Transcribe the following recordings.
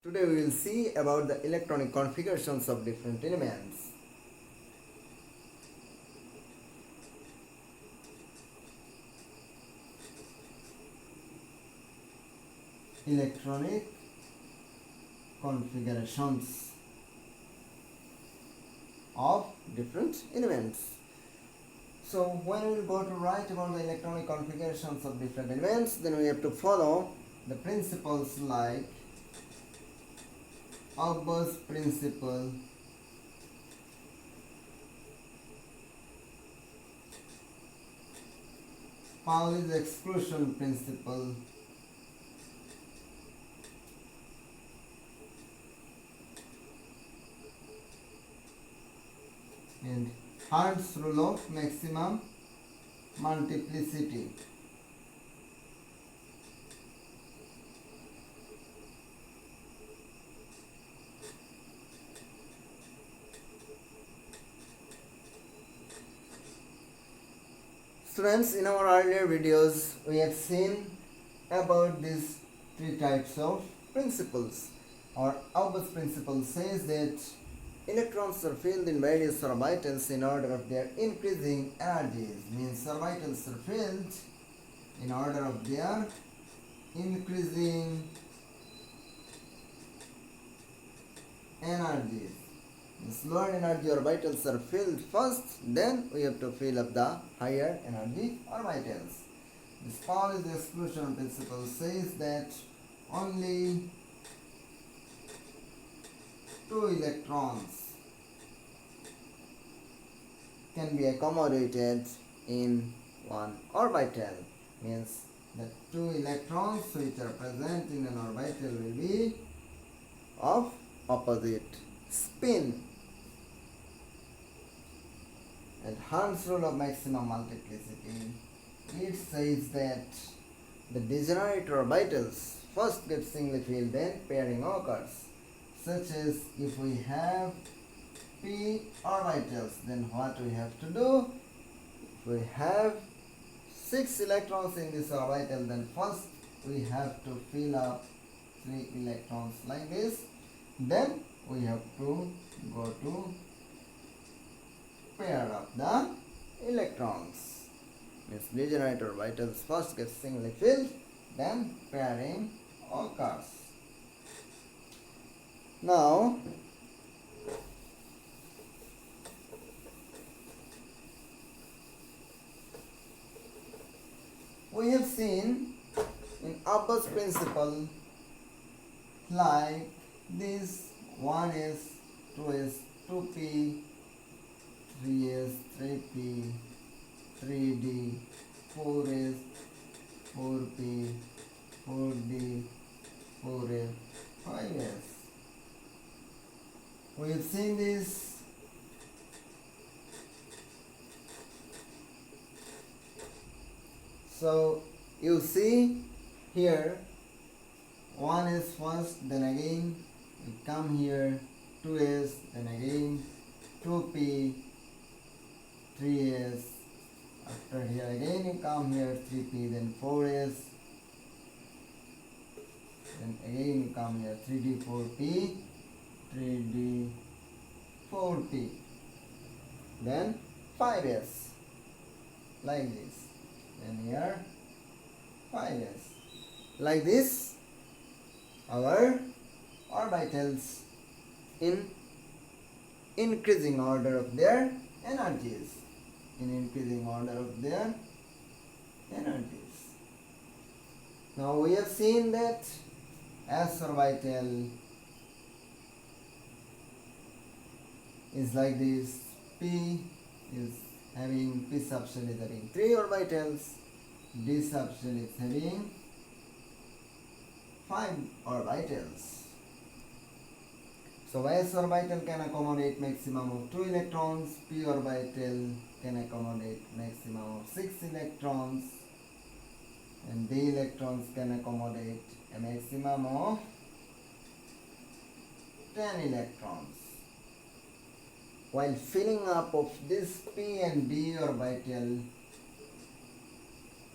Today we will see about the electronic configurations of different elements. Electronic configurations of different elements. So when we go to write about the electronic configurations of different elements, then we have to follow the principles like Auber's principle, Pauli's exclusion principle, and Hart's rule of maximum multiplicity. Students, in our earlier videos we have seen about these three types of principles. Our Auber's principle says that electrons are filled in various orbitals in order of their increasing energies. Means orbitals are filled in order of their increasing energies. Means lower energy orbitals are filled first, then we have to fill up the higher energy orbitals. This Pauli's exclusion principle says that only two electrons can be accommodated in one orbital. Means the two electrons which are present in an orbital will be of opposite spin. And Hart's rule of maximum multiplicity, it says that the degenerate orbitals first get singly filled, then pairing occurs. Such as if we have p orbitals, then what we have to do? If we have 6 electrons in this orbital, then first we have to fill up 3 electrons like this. Then we have to go to pair up the electrons. Means degenerate orbitals first get singly filled, then pairing occurs. Now we have seen in Auber's principle like this: 1s, 2s, 2p, 3s, 3p, 3d, 4s, 4p, 4d, 4f, 5s. We have seen this. So you see here 1 is first, then again we come here 2s, then again 2p, 3s, after here again you come here 3p, then 4s, then again you come here 3d, 4p, 3d, 4p, then 5s, like this, then here 5s, like this our orbitals in increasing order of their energies. Now we have seen that s orbital is like this. P is having p subshell is having 3 orbitals, d subshell is having 5 orbitals. So s orbital can accommodate maximum of 2 electrons, p orbital can accommodate maximum of 6 electrons, and d electrons can accommodate a maximum of 10 electrons. While filling up of this p and d orbital,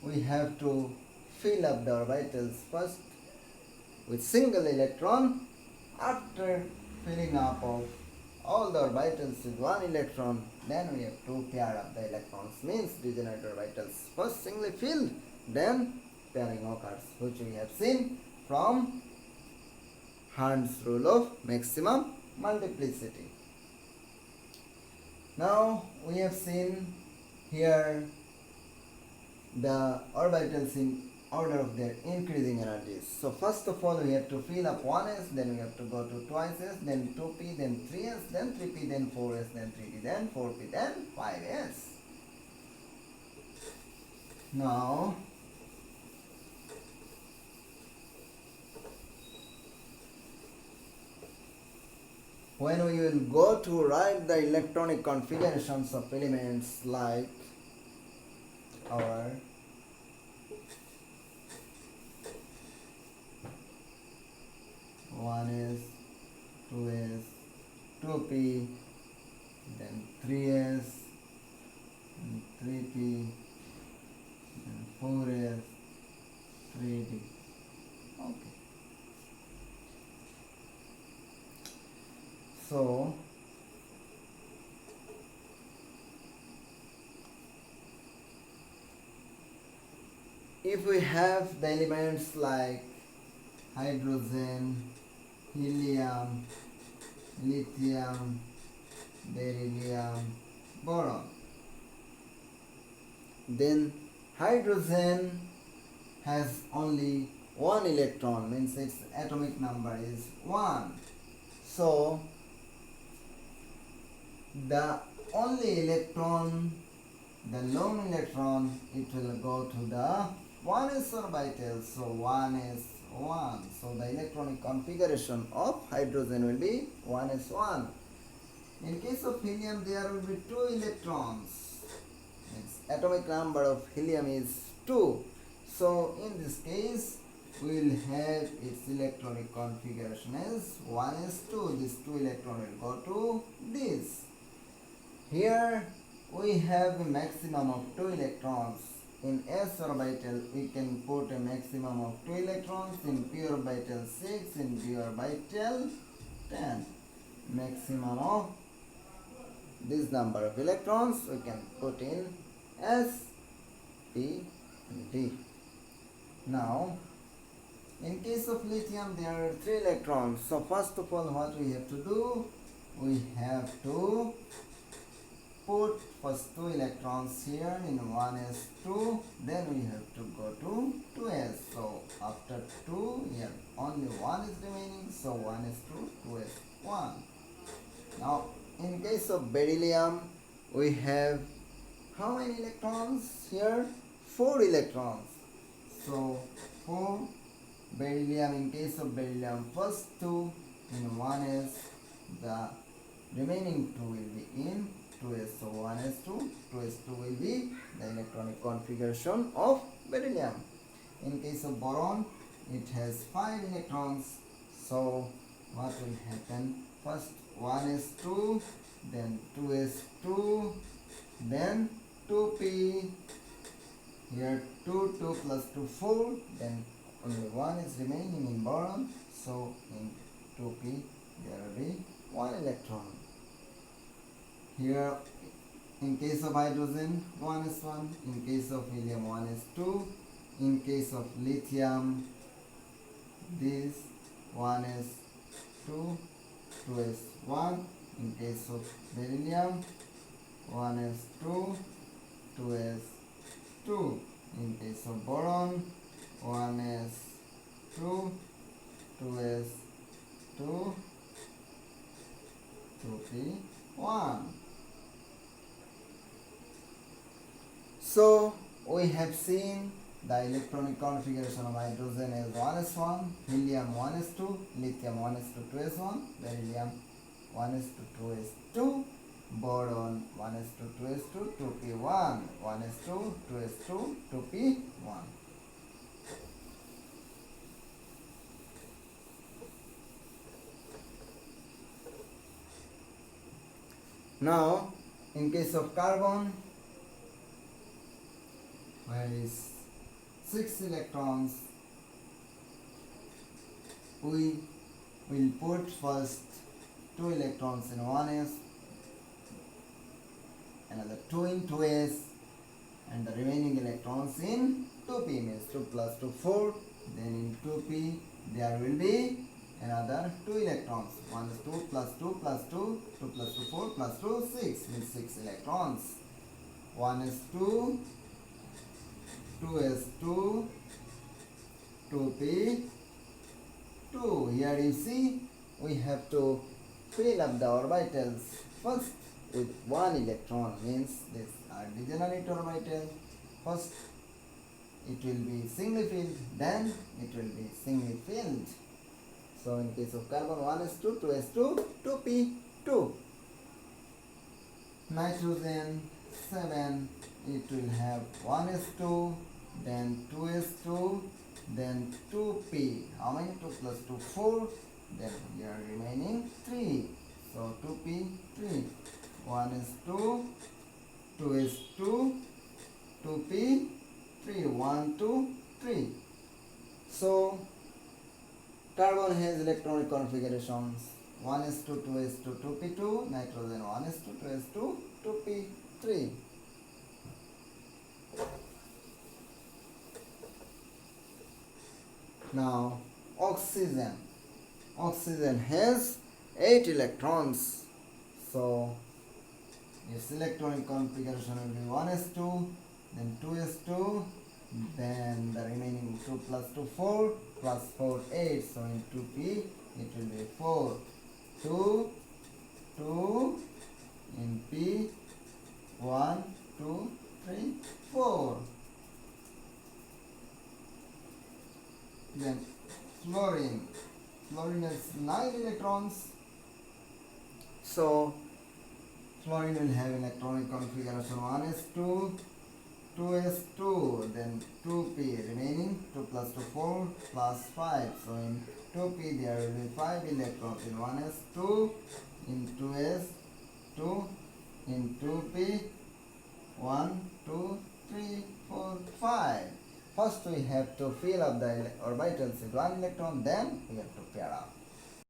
we have to fill up the orbitals first with single electron, After filling up of all the orbitals with one electron, then we have two pair of the electrons, means degenerate orbitals first singly filled, then pairing occurs, which we have seen from Hund's rule of maximum multiplicity. Now we have seen here the orbitals in order of their increasing energies. So first of all we have to fill up 1s, then we have to go to twice s, then 2p, then 3s, then 3p, then 4s, then 3p, then 4p, then 5s. Now when we will go to write the electronic configurations of elements like our one is, 2s, 2p, then 3s, and 3p, then 4s, 3d. Okay. So if we have the elements like hydrogen, helium, lithium, beryllium, boron, then hydrogen has only one electron, means its atomic number is 1. So the only electron, the lone electron, it will go to the 1s orbital, so 1 is 1. So the electronic configuration of hydrogen will be 1s1. In case of helium, there will be 2 electrons. Its atomic number of helium is 2. So in this case, we will have its electronic configuration as 1s2. This 2 electron will go to this. Here we have a maximum of 2 electrons. In s orbital we can put a maximum of 2 electrons, in p orbital 6, in d orbital 10. Maximum of this number of electrons we can put in s, p and d. Now in case of lithium there are 3 electrons. So first of all what we have to do, we have to put first 2 electrons here in 1s2, then we have to go to 2s. So after 2 here only 1 is remaining, so 1s2, 2s1. Now in case of beryllium we have how many electrons here? 4 electrons. So 4 beryllium. In case of beryllium, first 2 in 1s, the remaining 2 will be in 2s. So 1s2, 2s2 will be the electronic configuration of beryllium. In case of boron, it has 5 electrons. So what will happen? First 1s2, then 2s2, then 2p. Here 2, 2 plus 2, 4. Then only 1 is remaining in boron. So in 2p there will be 1 electron. Here in case of hydrogen 1s1, in case of helium 1s2, in case of lithium this 1s2, 2s1, in case of beryllium 1s2, 2s2, in case of boron 1s2, 2s2, 2p1. So we have seen the electronic configuration of hydrogen as 1s1, helium 1s2, lithium 1s2, 2s1, beryllium 1s2, 2s2, boron 1s2, 2s2, 2p1, 1s2, 2s2, 2p1. Now in case of carbon, where is 6 electrons, we we'll put first 2 electrons in 1s, another 2 in 2s, and the remaining electrons in 2p, means 2 plus 2 4. Then in 2p there will be another 2 electrons. 1 is 2 plus 2 plus 2, 2 plus 2 4 plus 2 6, means 6 electrons. 1 is 2, 2 is 2, 2p 2. Here you see we have to fill up the orbitals first with 1 electron, means these are degenerate orbitals. First it will be singly filled, then it will be singly filled. So in case of carbon 1s2, 2s2, 2p 2. Nitrogen 7, it will have 1s2, then 2s2, then 2p. How many? 2 plus 2 4. Then here remaining 3. So 2p 3. 1 is 2, 2 is 2, 2p 3. 1 2 3. So carbon has electronic configurations 1 is 2, 2 is 2, 2p 2. Nitrogen 1 is 2, 2 is 2, 2p 3. Now oxygen has 8 electrons. So its electronic configuration will be 1s2, then 2s2, then the remaining 2 plus 2 4 plus 4 8. So in 2p it will be 4, 2, 2, in p 1, 2, 3, 4. Then fluorine has 9 electrons. So fluorine will have electronic configuration 1s2, 2s2, then 2p, remaining 2 plus 2 4 plus 5. So in 2p there will be 5 electrons in 1s2, in 2s2, in 2p 1, 2, 3, 4, 5. First we have to fill up the orbitals with 1 electron, then we have to pair up.